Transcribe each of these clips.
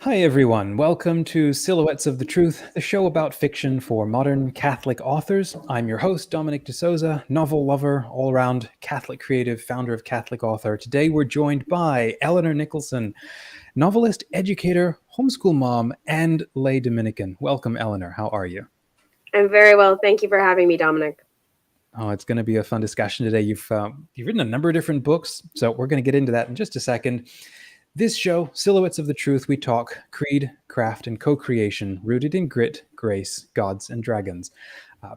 Hi, everyone. Welcome to Silhouettes of the Truth, the show about fiction for modern Catholic authors. I'm your host, Dominic D'Souza, novel lover, all-around Catholic creative, founder of CatholicAuthor. Today, we're joined by Eleanor Nicholson, novelist, educator, homeschool mom, and lay Dominican. Welcome, Eleanor. How are you? I'm very well. Thank you for having me, Dominic. Oh, it's going to be a fun discussion today. You've written a number of different books, so we're going to get into that in just a second. This show, Silhouettes of the Truth, we talk creed, craft, and co-creation, rooted in grit, grace, gods, and dragons.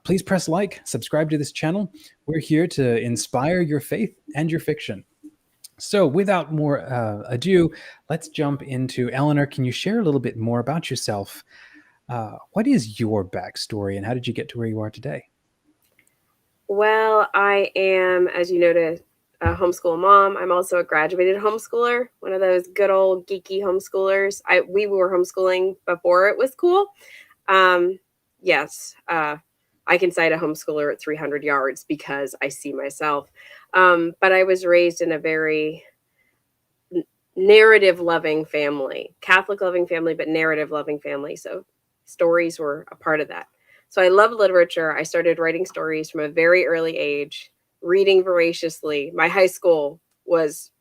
Please press like, subscribe to this channel. We're here to inspire your faith and your fiction. So without more ado, let's jump into Eleanor. Can you share a little bit more about yourself? What is your backstory and how did you get to where you are today? Well, I am, as you noted, a homeschool mom. I'm also a graduated homeschooler, one of those good old geeky homeschoolers. We were homeschooling before it was cool. Yes, I can cite a homeschooler at 300 yards because I see myself. But I was raised in a very narrative-loving family, Catholic-loving family, but narrative-loving family. So stories were a part of that. So I love literature. I started writing stories from a very early age, reading voraciously. My high school was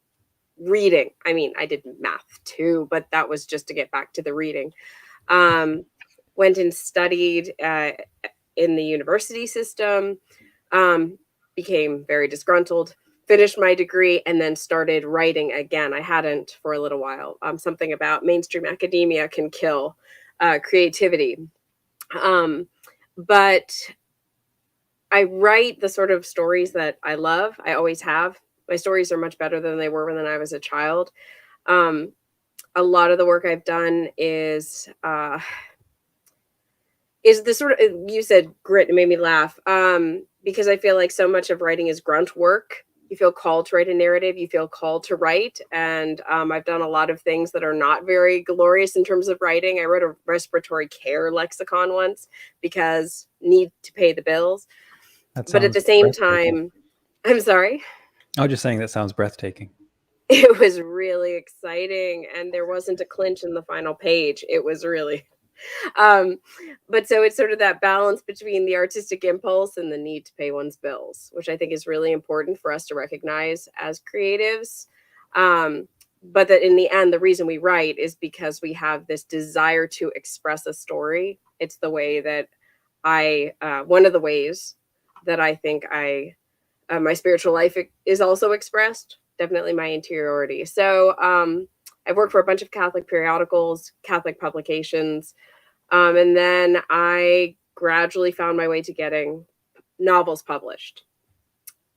reading. I mean, I did math too, but that was just to get back to the reading. Went and studied in the university system, became very disgruntled, finished my degree, and then started writing again. I hadn't for a little while. Something about mainstream academia can kill creativity. But I write the sort of stories that I love. I always have. My stories are much better than they were when I was a child. A lot of the work I've done is the sort of, you said grit, it made me laugh, because I feel like so much of writing is grunt work. You feel called to write a narrative, you feel called to write, and I've done a lot of things that are not very glorious in terms of writing. I wrote a respiratory care lexicon once because need to pay the bills. But at the same time, I'm sorry? I was just saying that sounds breathtaking. It was really exciting, and there wasn't a clinch in the final page. It was really but so it's sort of that balance between the artistic impulse and the need to pay one's bills, which I think is really important for us to recognize as creatives. But that in the end, the reason we write is because we have this desire to express a story. It's the way that one of the ways that I think my spiritual life is also expressed, definitely my interiority. So I've worked for a bunch of Catholic periodicals, Catholic publications, and then I gradually found my way to getting novels published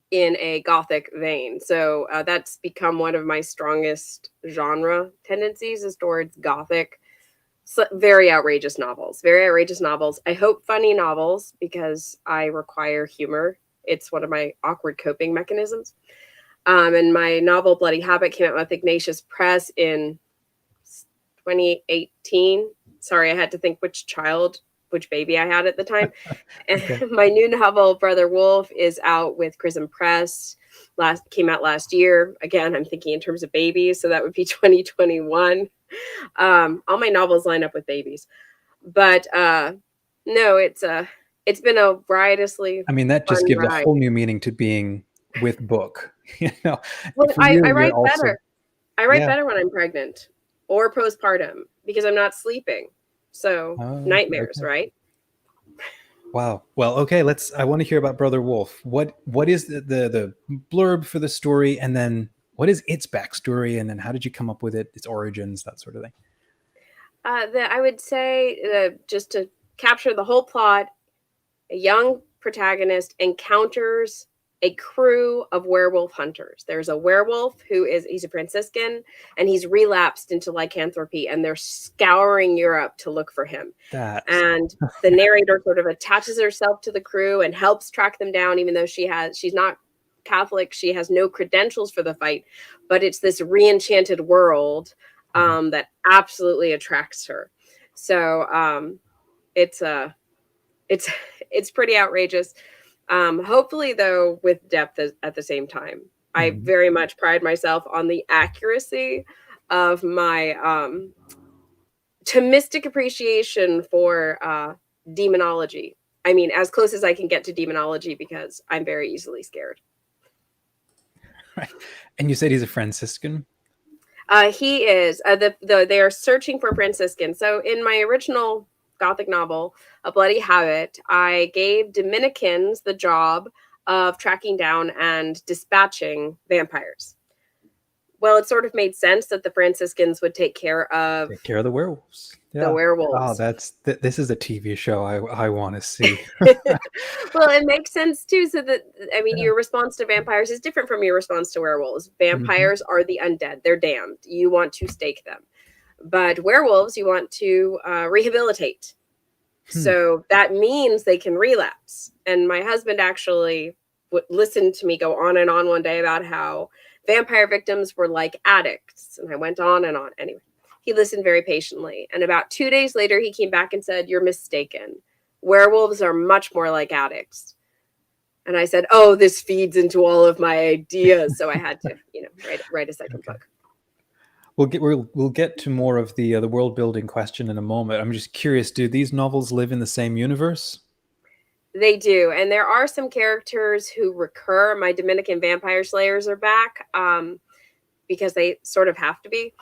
in a Gothic vein. So that's become one of my strongest genre tendencies is towards Gothic, very outrageous novels, very outrageous novels. I hope funny novels because I require humor. It's one of my awkward coping mechanisms. And my novel Bloody Habit came out with Ignatius Press in 2018. Sorry, I had to think which baby I had at the time. Okay. And my new novel, Brother Wolf, is out with Chrism Press. Came out last year. Again, I'm thinking in terms of babies, so that would be 2021. All my novels line up with babies. But no, it's been a riotously. I mean, that just gives ride. A whole new meaning to being with book. Well, I write better. I write better when I'm pregnant or postpartum because I'm not sleeping. So nightmares, okay. Right? Wow. Well, okay. I want to hear about Brother Wolf. What is the blurb for the story, and then what is its backstory, and then how did you come up with it, its origins, that sort of thing? I would say just to capture the whole plot, a young protagonist encounters a crew of werewolf hunters. There's a werewolf he's a Franciscan, and he's relapsed into lycanthropy, and they're scouring Europe to look for him. And the narrator sort of attaches herself to the crew and helps track them down, even though she's not Catholic. She has no credentials for the fight, but it's this re-enchanted world that absolutely attracts her. So it's pretty outrageous. Hopefully, though, with depth at the same time. I very much pride myself on the accuracy of my Thomistic appreciation for demonology. I mean, as close as I can get to demonology because I'm very easily scared. Right. And you said he's a Franciscan? He is. They are searching for Franciscan. So in my original Gothic novel, A Bloody Habit, I gave Dominicans the job of tracking down and dispatching vampires. Well, it sort of made sense that the Franciscans would take care of the werewolves. Yeah. the werewolves. Oh, this is a TV show I want to see. Well, it makes sense too. So that, I mean, your response to vampires is different from your response to werewolves. Vampires are the undead; they're damned. You want to stake them, but werewolves you want to rehabilitate. So that means they can relapse. And my husband actually listened to me go on and on one day about how vampire victims were like addicts, and I went on and on. Anyway, he listened very patiently, and about 2 days later, he came back and said, "You're mistaken. Werewolves are much more like addicts." And I said, "Oh, this feeds into all of my ideas." So I had to, write a second book. We'll get to more of the world building question in a moment. I'm just curious, do these novels live in the same universe? They do, and there are some characters who recur. My Dominican vampire slayers are back because they sort of have to be.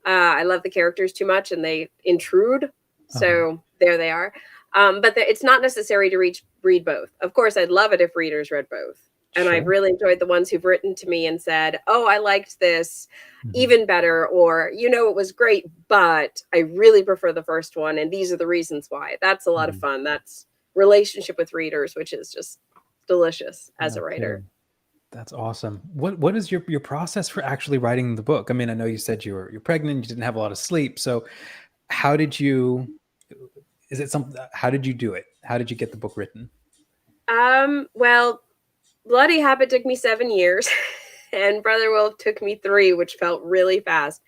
I love the characters too much, and they intrude. So there they are. But it's not necessary to read both. Of course, I'd love it if readers read both. And I've really enjoyed the ones who've written to me and said, "Oh, I liked this even better," or, "It was great, but I really prefer the first one, and these are the reasons why." That's a lot of fun. That's relationship with readers, which is just delicious as a writer. That's awesome. What is your process for actually writing the book? I mean, I know you said you're pregnant, you didn't have a lot of sleep. So how did you do it? How did you get the book written? Well, Bloody Habit took me 7 years and Brother Wolf took me 3, which felt really fast.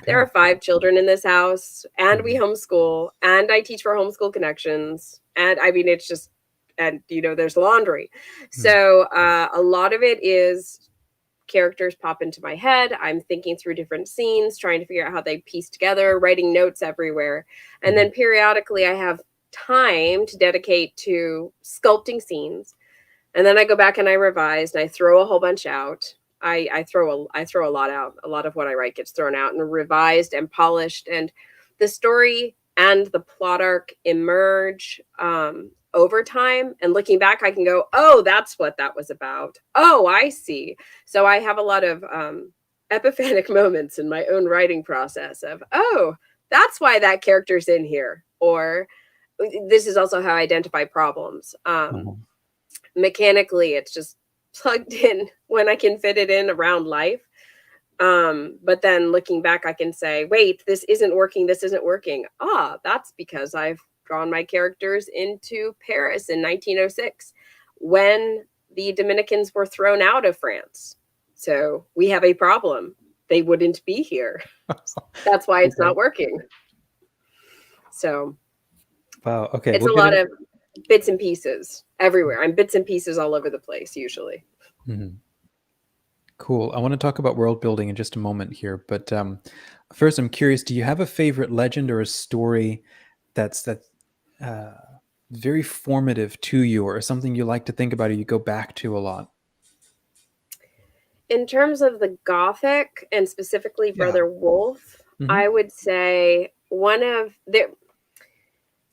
There are 5 children in this house, and we homeschool, and I teach for Homeschool Connections. And I mean, it's just, and there's laundry. So a lot of it is characters pop into my head. I'm thinking through different scenes, trying to figure out how they piece together, writing notes everywhere. And then periodically I have time to dedicate to sculpting scenes. And then I go back and I revise, and I throw a whole bunch out. I throw a lot out. A lot of what I write gets thrown out and revised and polished. And the story and the plot arc emerge over time. And looking back, I can go, "Oh, that's what that was about. Oh, I see." So I have a lot of epiphanic moments in my own writing process of, "Oh, that's why that character's in here." Or this is also how I identify problems. Mechanically, it's just plugged in when I can fit it in around life. But then looking back, I can say, "Wait, this isn't working. This isn't working. That's because I've drawn my characters into Paris in 1906 when the Dominicans were thrown out of France. So we have a problem. They wouldn't be here. That's why it's not working." So wow. Okay. It's a lot of bits and pieces everywhere. I'm bits and pieces all over the place usually. Cool. I want to talk about world building in just a moment here, but first I'm curious, do you have a favorite legend or a story that's very formative to you, or something you like to think about or you go back to a lot? In terms of the Gothic and specifically Brother Wolf, I would say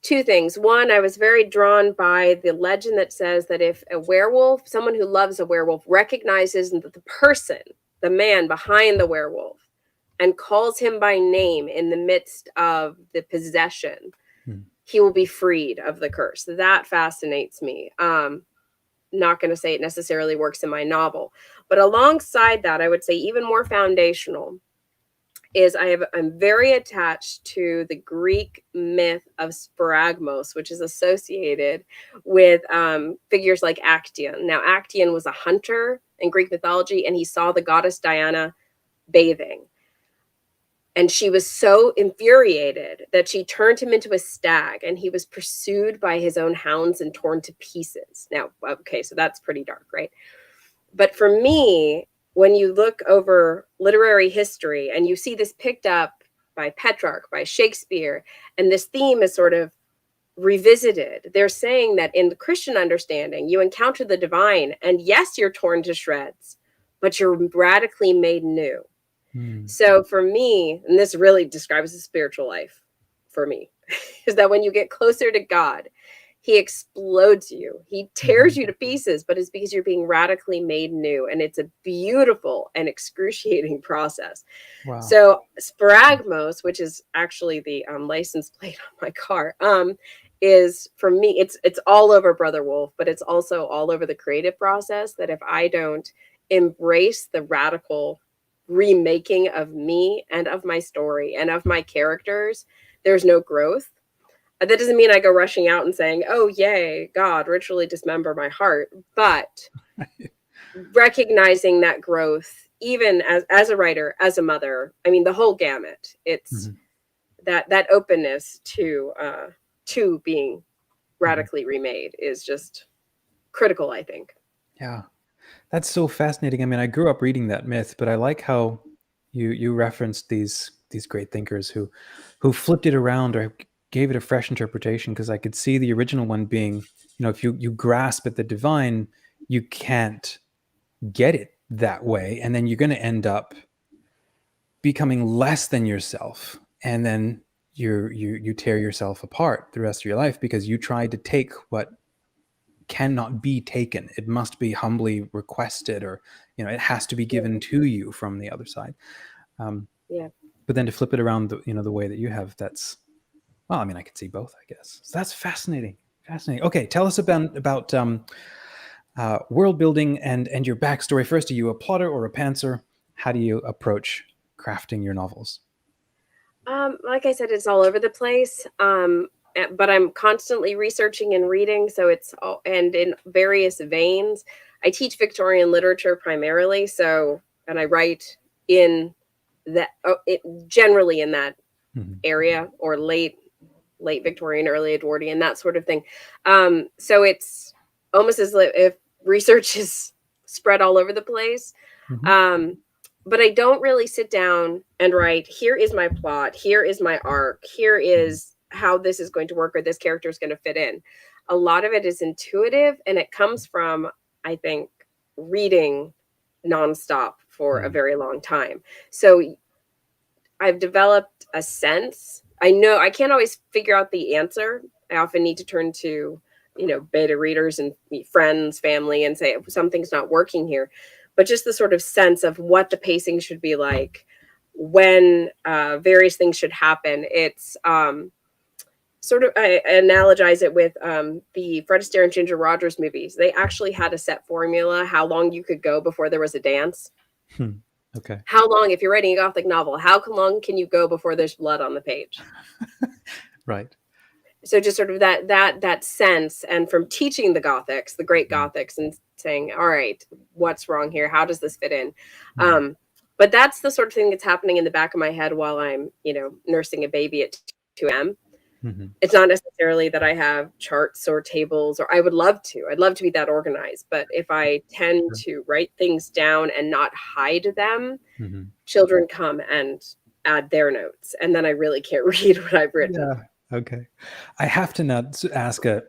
two things. One, I was very drawn by the legend that says that if a werewolf, someone who loves a werewolf, recognizes the person, the man behind the werewolf, and calls him by name in the midst of the possession, he will be freed of the curse. That fascinates me. Not going to say it necessarily works in my novel, but alongside that, I would say even more foundational is I'm very attached to the Greek myth of Sporagmos, which is associated with figures like Actaeon. Now, Actaeon was a hunter in Greek mythology, and he saw the goddess Diana bathing. And she was so infuriated that she turned him into a stag, and he was pursued by his own hounds and torn to pieces. Now, okay, so that's pretty dark, right? But for me, when you look over literary history and you see this picked up by Petrarch, by Shakespeare, and this theme is sort of revisited. They're saying that in the Christian understanding, you encounter the divine, and yes, you're torn to shreds, but you're radically made new. So for me, and this really describes the spiritual life for me, is that when you get closer to God, he explodes you. He tears you to pieces, but it's because you're being radically made new. And it's a beautiful and excruciating process. Wow. So Sparagmos, which is actually the license plate on my car, is, for me, it's all over Brother Wolf, but it's also all over the creative process, that if I don't embrace the radical remaking of me and of my story and of my characters, there's no growth. That doesn't mean I go rushing out and saying, oh, yay, God, ritually dismember my heart. But recognizing that growth, even as a writer, as a mother, I mean, the whole gamut, it's that openness to being radically remade is just critical, I think. Yeah, that's so fascinating. I mean, I grew up reading that myth, but I like how you referenced these great thinkers who flipped it around or gave it a fresh interpretation, because I could see the original one being, if you grasp at the divine, you can't get it that way, and then you're going to end up becoming less than yourself, and then you tear yourself apart the rest of your life because you tried to take what cannot be taken. It must be humbly requested, or it has to be given to you from the other side. But then to flip it around the way that you have, that's, well, I mean, I could see both, I guess. So that's fascinating. Okay, tell us about world building and your backstory. First, are you a plotter or a pantser? How do you approach crafting your novels? Like I said, it's all over the place. But I'm constantly researching and reading, so it's all, and in various veins. I teach Victorian literature primarily, and I write in that, generally in that area, or late Victorian, early Edwardian, that sort of thing. So it's almost as if research is spread all over the place. But I don't really sit down and write, here is my plot, here is my arc, here is how this is going to work, or this character is going to fit in. A lot of it is intuitive, and it comes from, I think, reading nonstop for a very long time. So I've developed a sense. I know I can't always figure out the answer. I often need to turn to, beta readers and friends, family, and say, something's not working here. But just the sort of sense of what the pacing should be like, when various things should happen. It's sort of, I analogize it with the Fred Astaire and Ginger Rogers movies. They actually had a set formula, how long you could go before there was a dance. Okay. How long, if you're writing a Gothic novel, how long can you go before there's blood on the page? Right. So just sort of that sense, and from teaching the Gothics, the great Gothics, and saying, all right, what's wrong here? How does this fit in? But that's the sort of thing that's happening in the back of my head while I'm, nursing a baby at 2 a.m. It's not necessarily that I have charts or tables, or I'd love to be that organized. But if I tend to write things down and not hide them, children come and add their notes, and then I really can't read what I've written. Yeah. Okay. I have to now ask a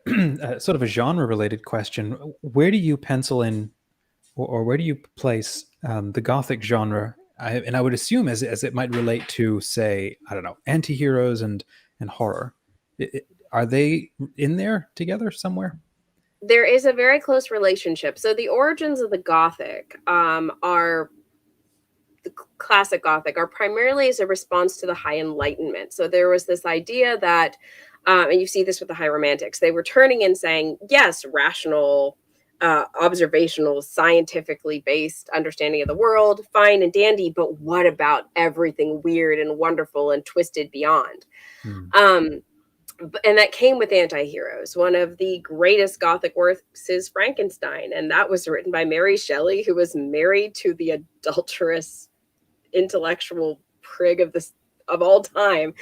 sort of a genre related question. Where do you pencil in, or where do you place the Gothic genre? And I would assume as it might relate to, say, I don't know, anti-heroes and horror. Are they in there together somewhere? There is a very close relationship. So the origins of the Gothic are the classic Gothic are primarily as a response to the High Enlightenment. So there was this idea that, and you see this with the High Romantics, they were turning and saying, yes, rational, observational, scientifically based understanding of the world, fine and dandy, but what about everything weird and wonderful and twisted beyond? And that came with anti-heroes. One of the greatest Gothic works is Frankenstein, and that was written by Mary Shelley, who was married to the adulterous intellectual prig of all time,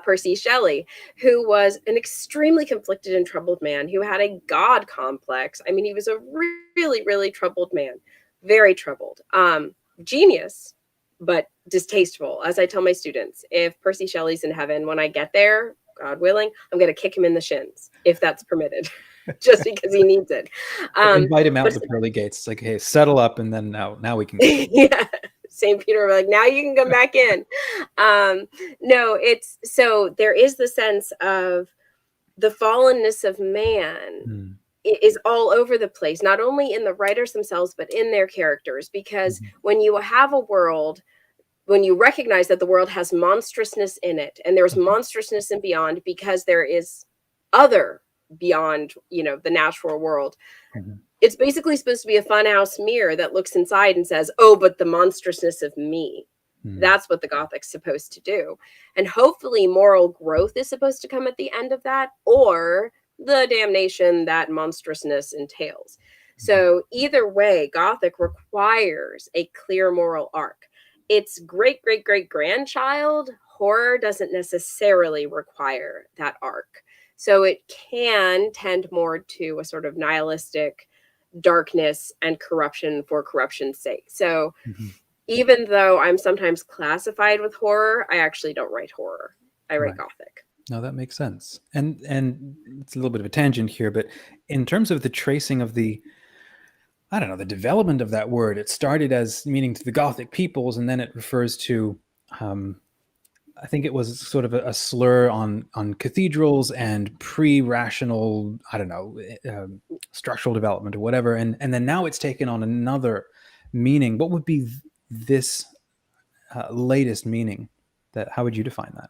Percy Shelley, who was an extremely conflicted and troubled man who had a God complex. I mean, he was a really, really troubled man, very troubled. Genius, but distasteful. As I tell my students, if Percy Shelley's in heaven, when I get there, God willing, I'm going to kick him in the shins, if that's permitted, just because he needs it. Invite him out the pearly gates. It's like, hey, settle up, and then now we can go. Yeah. St. Peter, like, now you can come back in. No, it's so there is the sense of the fallenness of man is all over the place, not only in the writers themselves, but in their characters. Because when you have a world, when you recognize that the world has monstrousness in it, and there's monstrousness and beyond, because there is other beyond, the natural world. It's basically supposed to be a funhouse mirror that looks inside and says, oh, but the monstrousness of me. That's what the Gothic's supposed to do. And hopefully moral growth is supposed to come at the end of that, or the damnation that monstrousness entails. So either way, Gothic requires a clear moral arc. Its great-great-great-grandchild, horror, doesn't necessarily require that arc. So it can tend more to a sort of nihilistic darkness and corruption for corruption's sake. So even though I'm sometimes classified with horror, I actually don't write horror. I write Gothic. No, that makes sense. And it's a little bit of a tangent here, but in terms of the tracing of the development of that word, it started as meaning to the Gothic peoples, and then it refers to, I think it was sort of a slur on cathedrals and pre-rational, structural development or whatever. And then now it's taken on another meaning. What would be this latest meaning? How would you define that?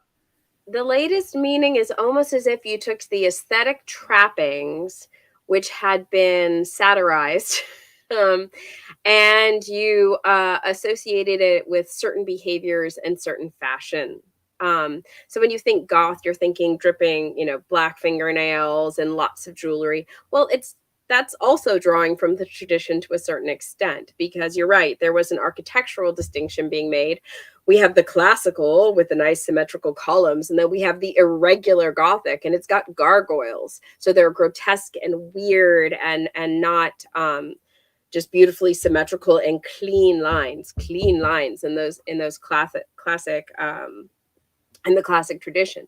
The latest meaning is almost as if you took the aesthetic trappings, which had been satirized, and you associated it with certain behaviors and certain fashion. So when you think goth, you're thinking dripping, black fingernails and lots of jewelry. Well, that's also drawing from the tradition to a certain extent, because you're right, there was an architectural distinction being made. We have the classical with the nice symmetrical columns, and then we have the irregular Gothic, and it's got gargoyles. So they're grotesque and weird and not just beautifully symmetrical and clean lines in those classic in the classic tradition.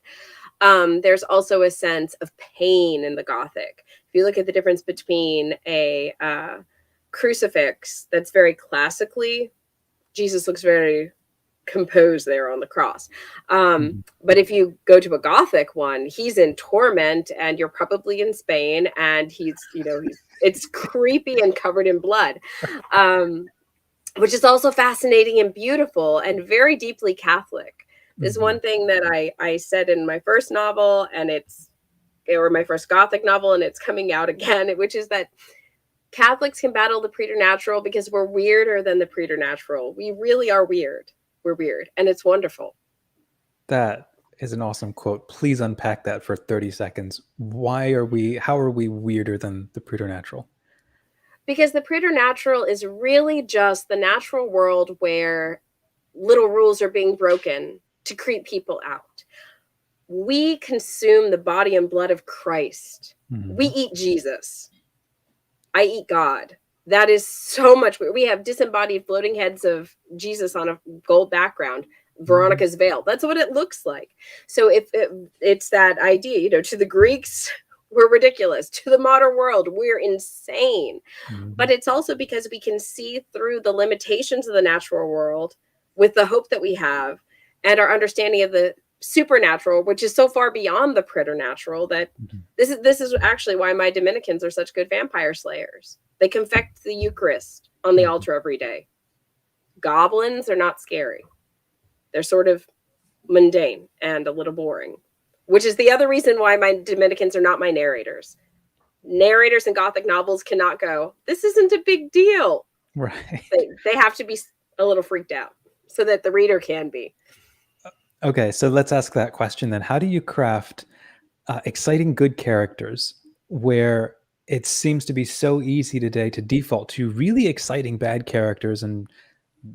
There's also a sense of pain in the Gothic. If you look at the difference between a crucifix that's very classically, Jesus looks very composed there on the cross. But if you go to a Gothic one, he's in torment, and you're probably in Spain, and it's creepy and covered in blood, which is also fascinating and beautiful and very deeply Catholic. There's one thing that I said in my first novel, or my first Gothic novel, and it's coming out again, which is that Catholics can battle the preternatural because we're weirder than the preternatural. We really are weird. We're weird, and it's wonderful. That is an awesome quote. Please unpack that for 30 seconds. How are we weirder than the preternatural? Because the preternatural is really just the natural world where little rules are being broken to creep people out. We consume the body and blood of Christ. We eat Jesus. I eat God. That is so much. We have disembodied floating heads of Jesus on a gold background. Veronica's veil. That's what it looks like. So if it's that idea, to the Greeks, we're ridiculous. To the modern world, we're insane. But it's also because we can see through the limitations of the natural world with the hope that we have and our understanding of the supernatural, which is so far beyond the preternatural that this is actually why my Dominicans are such good vampire slayers. They confect the Eucharist on the altar every day. Goblins are not scary. They're sort of mundane and a little boring, which is the other reason why my Dominicans are not my narrators. Narrators in Gothic novels cannot go, this isn't a big deal. Right. They have to be a little freaked out so that the reader can be. Okay, so let's ask that question then. How do you craft exciting, good characters where it seems to be so easy today to default to really exciting bad characters and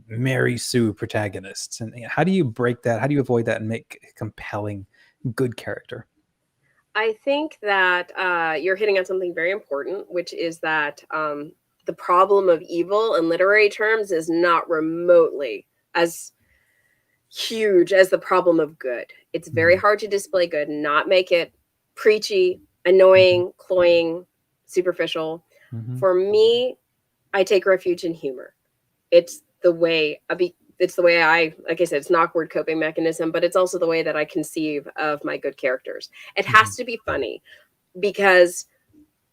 Mary Sue protagonists? And how do you break that? How do you avoid that and make a compelling, good character? I think that you're hitting on something very important, which is that the problem of evil in literary terms is not remotely as huge as the problem of good. It's very hard to display good and not make it preachy, annoying, cloying, superficial. For me, I take refuge in humor. It's the way like I said, it's an awkward coping mechanism, but it's also the way that I conceive of my good characters. It has to be funny, because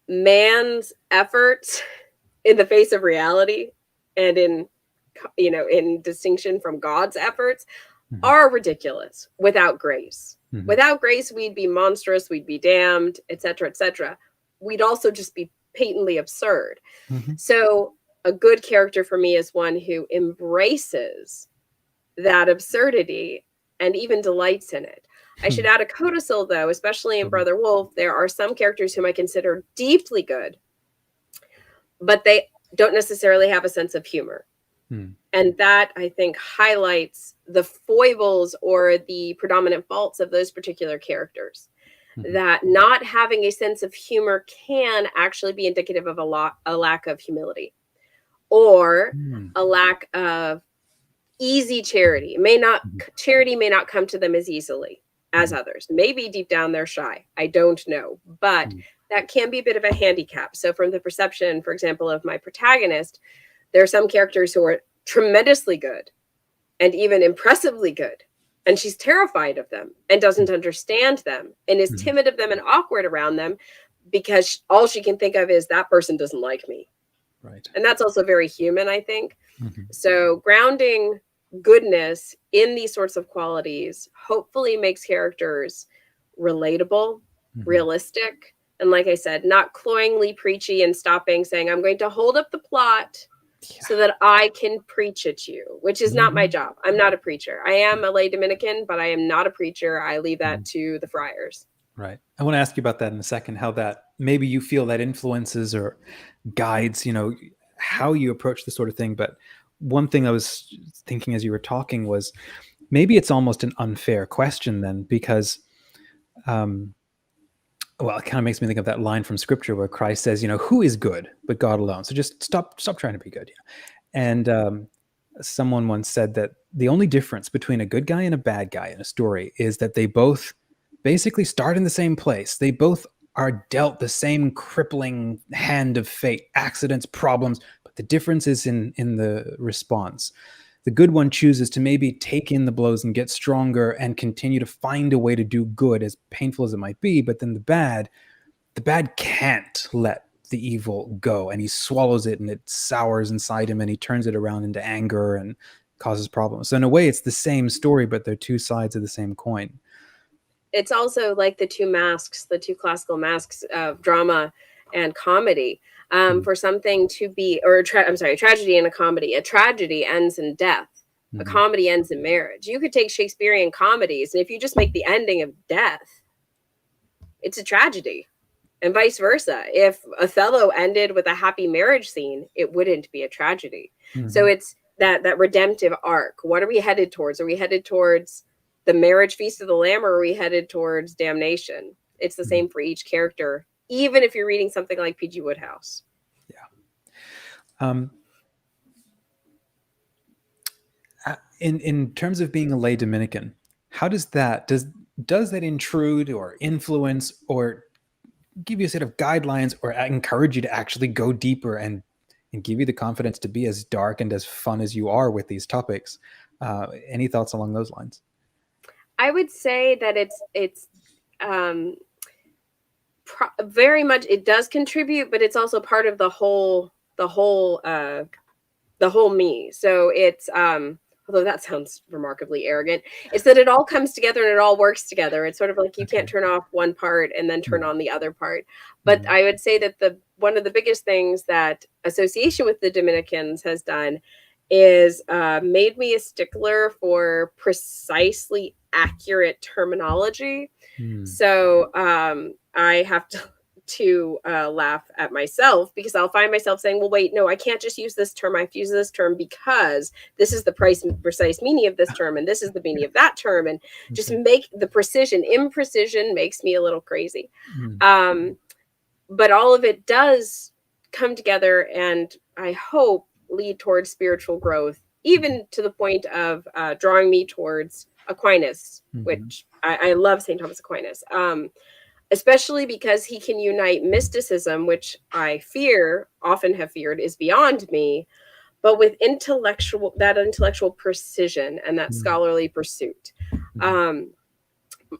man's efforts in the face of reality and in distinction from God's efforts are ridiculous without grace. Without grace, we'd be monstrous, we'd be damned, etc., etc. We'd also just be patently absurd. So a good character for me is one who embraces that absurdity and even delights in it. I should add a codicil, though, especially in Brother Wolf. There are some characters whom I consider deeply good, but they don't necessarily have a sense of humor. And that, I think, highlights the foibles or the predominant faults of those particular characters. That not having a sense of humor can actually be indicative of a lack of humility, or a lack of easy charity. Charity may not come to them as easily as others. Maybe deep down they're shy. I don't know. But that can be a bit of a handicap. So from the perception, for example, of my protagonist, there are some characters who are tremendously good and even impressively good. And she's terrified of them and doesn't understand them and is timid of them and awkward around them, because all she can think of is that person doesn't like me. Right. And that's also very human, I think. So grounding goodness in these sorts of qualities hopefully makes characters relatable, realistic, and, like I said, not cloyingly preachy and stopping saying, I'm going to hold up the plot so that I can preach at you, which is not my job. I'm not a preacher. I am a lay Dominican, but I am not a preacher. I leave that to the friars. Right. I want to ask you about that in a second, how that maybe you feel that influences or guides, how you approach this sort of thing. But one thing I was thinking as you were talking was, maybe it's almost an unfair question then, because it kind of makes me think of that line from Scripture where Christ says, who is good but God alone? So just stop trying to be good. And someone once said that the only difference between a good guy and a bad guy in a story is that they both basically start in the same place. They both are dealt the same crippling hand of fate, accidents, problems, but the difference is in the response. The good one chooses to maybe take in the blows and get stronger and continue to find a way to do good, as painful as it might be. But then the bad can't let the evil go, and he swallows it and it sours inside him and he turns it around into anger and causes problems. So in a way, it's the same story, but they're two sides of the same coin. It's also like the two classical masks of drama and comedy. For something to be, tragedy and a comedy. A tragedy ends in death. A comedy ends in marriage. You could take Shakespearean comedies, and if you just make the ending of death, it's a tragedy. And vice versa. If Othello ended with a happy marriage scene, it wouldn't be a tragedy. So it's that redemptive arc. What are we headed towards? Are we headed towards the marriage feast of the Lamb, or are we headed towards damnation? It's the same for each character, even if you're reading something like P.G. Wodehouse. Yeah. In terms of being a lay Dominican, how does that intrude or influence or give you a set of guidelines or encourage you to actually go deeper and give you the confidence to be as dark and as fun as you are with these topics? Any thoughts along those lines? I would say that it's very much, it does contribute, but it's also part of the whole me. So it's although that sounds remarkably arrogant, it's that it all comes together and it all works together. It's sort of like you can't turn off one part and then turn on the other part. But I would say that one of the biggest things that association with the Dominicans has done is made me a stickler for precisely accurate terminology. So I have to laugh at myself, because I'll find myself saying, well, wait, no, I can't just use this term. I have to use this term because this is the precise meaning of this term, and this is the meaning of that term, and just make the imprecision makes me a little crazy. But all of it does come together and I hope lead towards spiritual growth even to the point of drawing me towards Aquinas, which I love St. Thomas Aquinas, especially because he can unite mysticism, which I often have feared is beyond me, but with intellectual precision and that scholarly pursuit.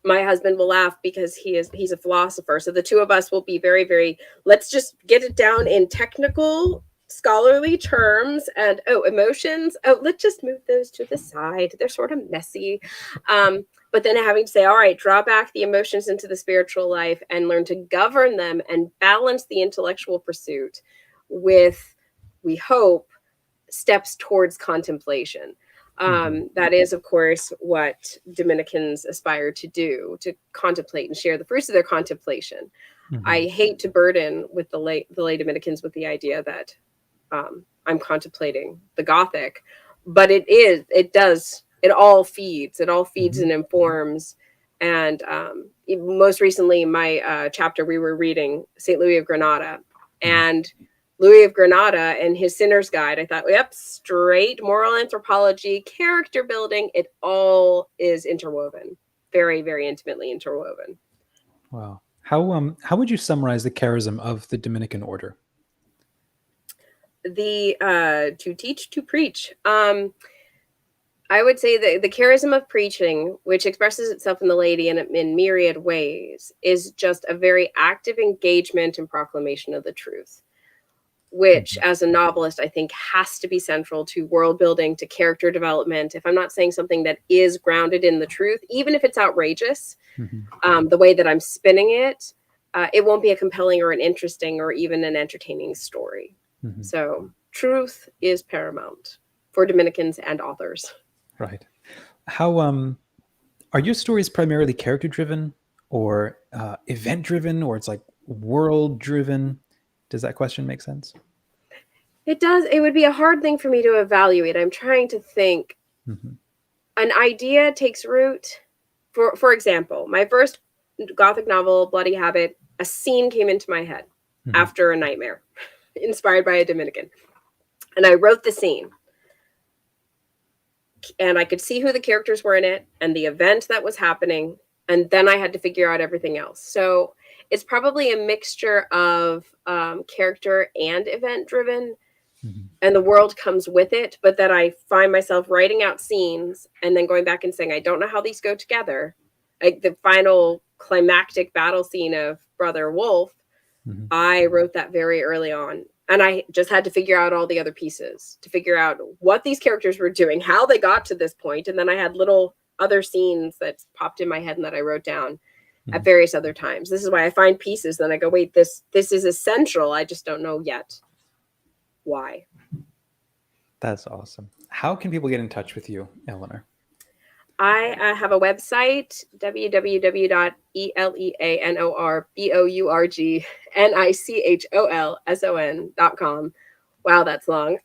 My husband will laugh because he's a philosopher. So the two of us will be very, very, let's just get it down in technical scholarly terms and emotions. Let's just move those to the side. They're sort of messy. But then having to say, all right, draw back the emotions into the spiritual life and learn to govern them and balance the intellectual pursuit with, we hope, steps towards contemplation. That is, of course, what Dominicans aspire to do, to contemplate and share the fruits of their contemplation. I hate to burden with the lay Dominicans with the idea that I'm contemplating the Gothic, but it all feeds and informs. And most recently, my chapter, we were reading St. Louis of Granada, and Louis of Granada and his Sinner's Guide. I thought, yep, straight moral anthropology, character building. It all is interwoven, very, very intimately interwoven. Wow. How would you summarize the charism of the Dominican order? To teach, to preach. I would say the charism of preaching, which expresses itself in the laity in myriad ways, is just a very active engagement and proclamation of the truth, which as a novelist, I think has to be central to world building, to character development. If I'm not saying something that is grounded in the truth, even if it's outrageous, the way that I'm spinning it, it won't be a compelling or an interesting or even an entertaining story. So truth is paramount for Dominicans and authors. Right. How are your stories primarily character driven or event driven, or it's like world driven? Does that question make sense? It does. It would be a hard thing for me to evaluate. I'm trying to think. An idea takes root. For example, my first Gothic novel, Bloody Habit, a scene came into my head after a nightmare, inspired by a Dominican. And I wrote the scene. And I could see who the characters were in it and the event that was happening. And then I had to figure out everything else. So it's probably a mixture of character and event driven. And the world comes with it, but that I find myself writing out scenes and then going back and saying, I don't know how these go together. Like the final climactic battle scene of Brother Wolf, I wrote that very early on. And I just had to figure out all the other pieces to figure out what these characters were doing, how they got to this point. And then I had little other scenes that popped in my head and that I wrote down at various other times. This is why I find pieces. Then I go, wait, this is essential. I just don't know yet why. That's awesome. How can people get in touch with you, Eleanor? I have a website, www.eleanorbourgnicholson.com. Wow, that's long.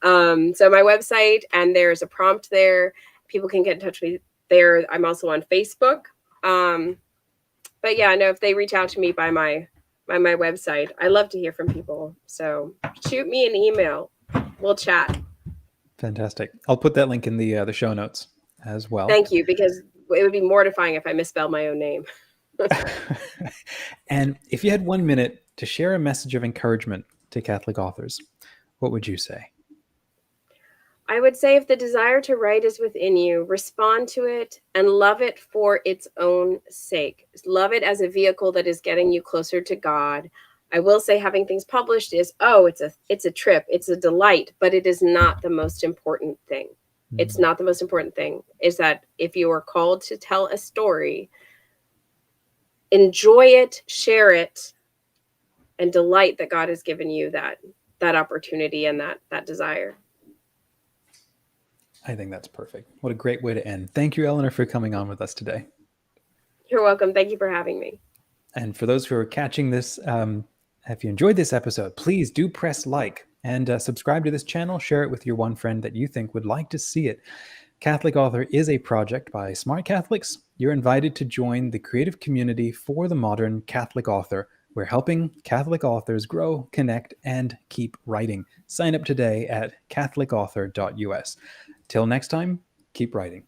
So my website, and there's a prompt there. People can get in touch with me there. I'm also on Facebook. But yeah, no, if they reach out to me by my website, I love to hear from people. So shoot me an email. We'll chat. Fantastic. I'll put that link in the show notes as well. Thank you, because it would be mortifying if I misspelled my own name. And if you had 1 minute to share a message of encouragement to Catholic authors, what would you say? I would say, if the desire to write is within you, respond to it and love it for its own sake. Love it as a vehicle that is getting you closer to God. I will say, having things published is, it's a trip, it's a delight, but it is not the most important thing. It's not the most important thing. Is that if you are called to tell a story, enjoy it, share it, and delight that God has given you that opportunity and that desire. I think that's perfect. What a great way to end. Thank you, Eleanor, for coming on with us today. You're welcome. Thank you for having me. And for those who are catching this, if you enjoyed this episode, please do press like and subscribe to this channel. Share it with your one friend that you think would like to see it. Catholic Author is a project by smart Catholics. You're invited to join the creative community for the modern Catholic author. We're helping Catholic authors grow, connect, and keep writing. Sign up today at CatholicAuthor.us. Till next time, keep writing.